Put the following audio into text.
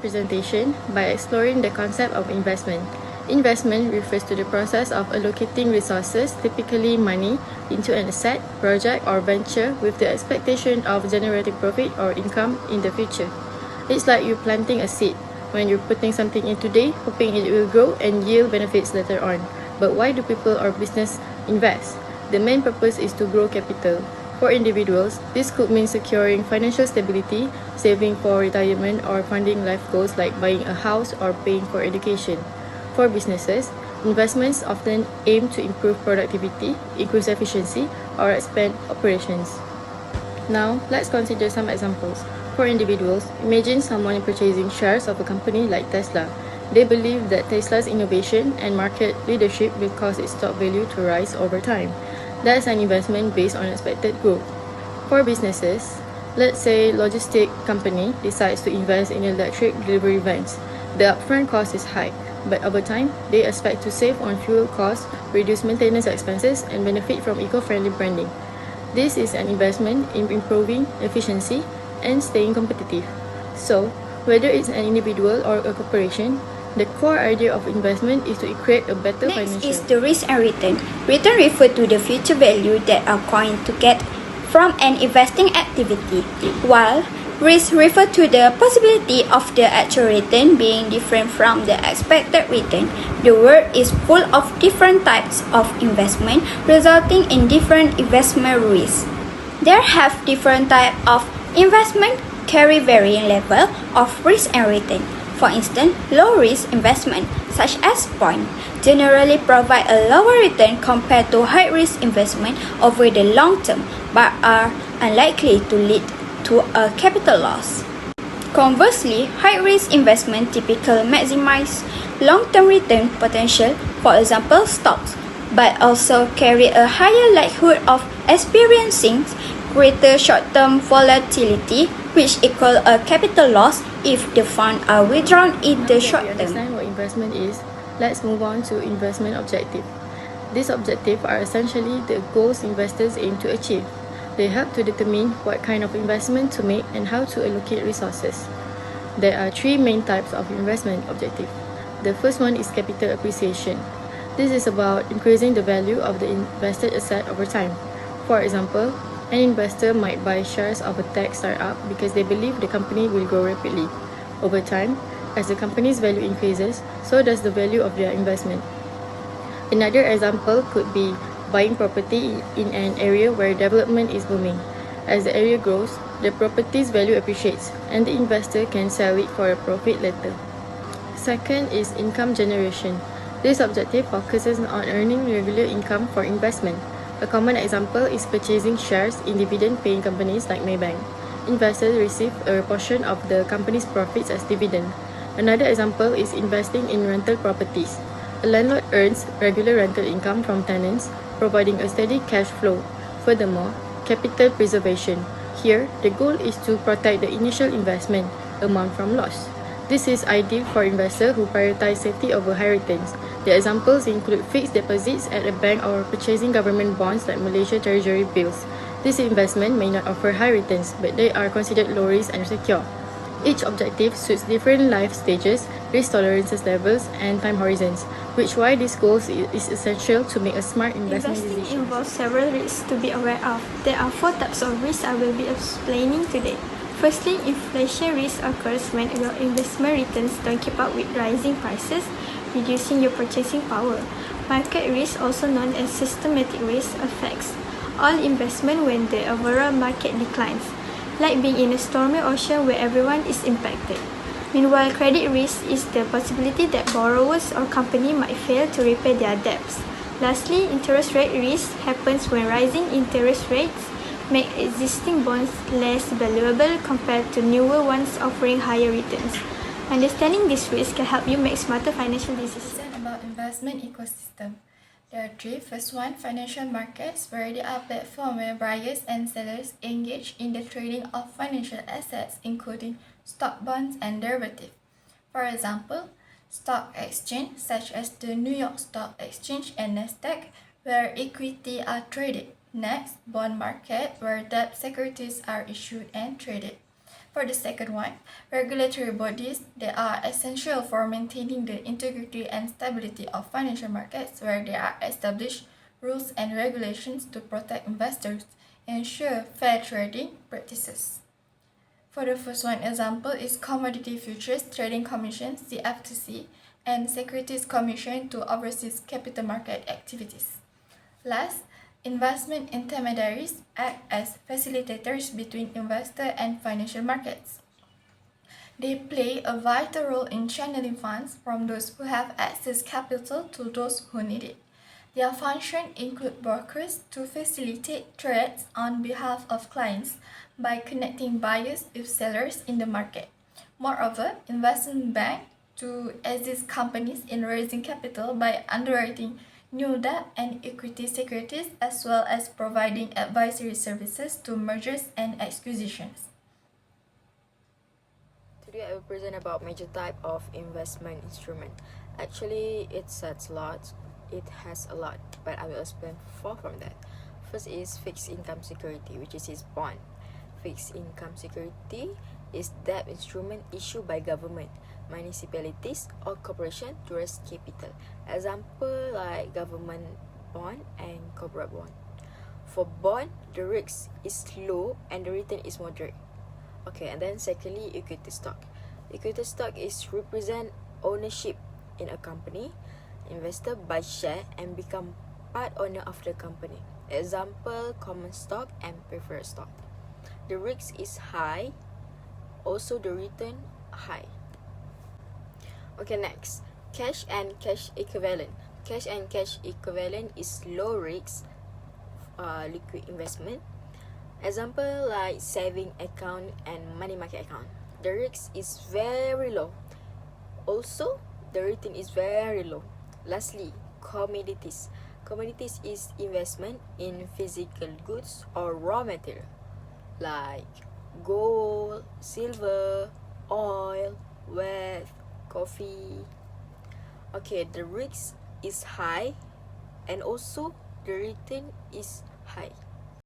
presentation by exploring the concept of investment. Investment refers to the process of allocating resources, typically money, into an asset, project, or venture with the expectation of generating profit or income in the future. It's like you planting a seed. When you're putting something in today, hoping it will grow and yield benefits later on. But why do people or business invest? The main purpose is to grow capital. For individuals, this could mean securing financial stability, saving for retirement, or funding life goals like buying a house or paying for education. For businesses, investments often aim to improve productivity, increase efficiency, or expand operations. Now, let's consider some examples. For individuals, imagine someone purchasing shares of a company like Tesla. They believe that Tesla's innovation and market leadership will cause its stock value to rise over time. That's an investment based on expected growth. For businesses, let's say logistic company decides to invest in electric delivery vans. The upfront cost is high, but over time, they expect to save on fuel costs, reduce maintenance expenses, and benefit from eco-friendly branding. This is an investment in improving efficiency and staying competitive. So, whether it's an individual or a corporation, the core idea of investment is to create a better financial. Next is the risk and return. Return refers to the future value that are going to get from an investing activity, while risk refers to the possibility of the actual return being different from the expected return. The world is full of different types of investment, resulting in different investment risks. There have different types of investment carry varying level of risk and return. For instance, low-risk investment, such as bonds, generally provide a lower return compared to high-risk investment over the long term, but are unlikely to lead to a capital loss. Conversely, high-risk investment typically maximize long-term return potential, for example, stocks, but also carry a higher likelihood of experiencing greater short-term volatility, which equals a capital loss if the funds are withdrawn in the short term. Now that we understand what investment is, let's move on to investment objective. These objectives are essentially the goals investors aim to achieve. They help to determine what kind of investment to make and how to allocate resources. There are three main types of investment objectives. The first one is capital appreciation. This is about increasing the value of the invested asset over time. For example, an investor might buy shares of a tech startup because they believe the company will grow rapidly. Over time, as the company's value increases, so does the value of their investment. Another example could be buying property in an area where development is booming. As the area grows, the property's value appreciates, and the investor can sell it for a profit later. Second is income generation. This objective focuses on earning regular income for investment. A common example is purchasing shares in dividend-paying companies like Maybank. Investors receive a portion of the company's profits as dividend. Another example is investing in rental properties. A landlord earns regular rental income from tenants, providing a steady cash flow. Furthermore, capital preservation. Here, the goal is to protect the initial investment amount from loss. This is ideal for investors who prioritize safety over high returns. The examples include fixed deposits at a bank or purchasing government bonds like Malaysia Treasury bills. This investment may not offer high returns, but they are considered low risk and secure. Each objective suits different life stages, risk tolerances levels, and time horizons, which why this goal is essential to make a smart investment decision. Investing involves several risks to be aware of. There are 4 types of risks I will be explaining today. Firstly, inflation risk occurs when your investment returns don't keep up with rising prices, reducing your purchasing power. Market risk, also known as systematic risk, affects all investment when the overall market declines, like being in a stormy ocean where everyone is impacted. Meanwhile, credit risk is the possibility that borrowers or company might fail to repay their debts. Lastly, interest rate risk happens when rising interest rates make existing bonds less valuable compared to newer ones offering higher returns. Understanding this risk can help you make smarter financial decisions. About investment ecosystem. There are 3. First one, financial markets, where there are platforms where buyers and sellers engage in the trading of financial assets, including stock, bonds, and derivatives. For example, stock exchange such as the New York Stock Exchange and Nasdaq, where equity are traded. Next, bond market, where debt securities are issued and traded. For the second one, regulatory bodies that are essential for maintaining the integrity and stability of financial markets, where there are established rules and regulations to protect investors and ensure fair trading practices. For the first one, example is Commodity Futures Trading Commission (CFTC) and Securities Commission to oversee capital market activities. Last, investment intermediaries act as facilitators between investor and financial markets. They play a vital role in channeling funds from those who have access capital to those who need it. Their functions include brokers to facilitate trades on behalf of clients by connecting buyers with sellers in the market. Moreover, investment banks to assist companies in raising capital by underwriting new debt and equity securities, as well as providing advisory services to mergers and acquisitions. Today I will present about major type of investment instrument. Actually, it says a lot. It has a lot, but I will explain 4 from that. First is fixed income security, which is bond. Fixed income security is debt instrument issued by government, municipalities or corporation to raise capital. Example like government bond and corporate bond. For bond, the risk is low and the return is moderate. Okay, and then secondly, equity stock. Equity stock is represent ownership in a company. Investor buy share and become part owner of the company. Example, common stock and preferred stock. The risk is high, also the return high. Okay, next, cash and cash equivalent. Cash and cash equivalent is low risk liquid investment. Example like saving account and money market account. The risk is very low. Also, the return is very low. Lastly, commodities. Commodities is investment in physical goods or raw material like gold, silver, oil, wheat, coffee. Okay, the risk is high and also the return is high.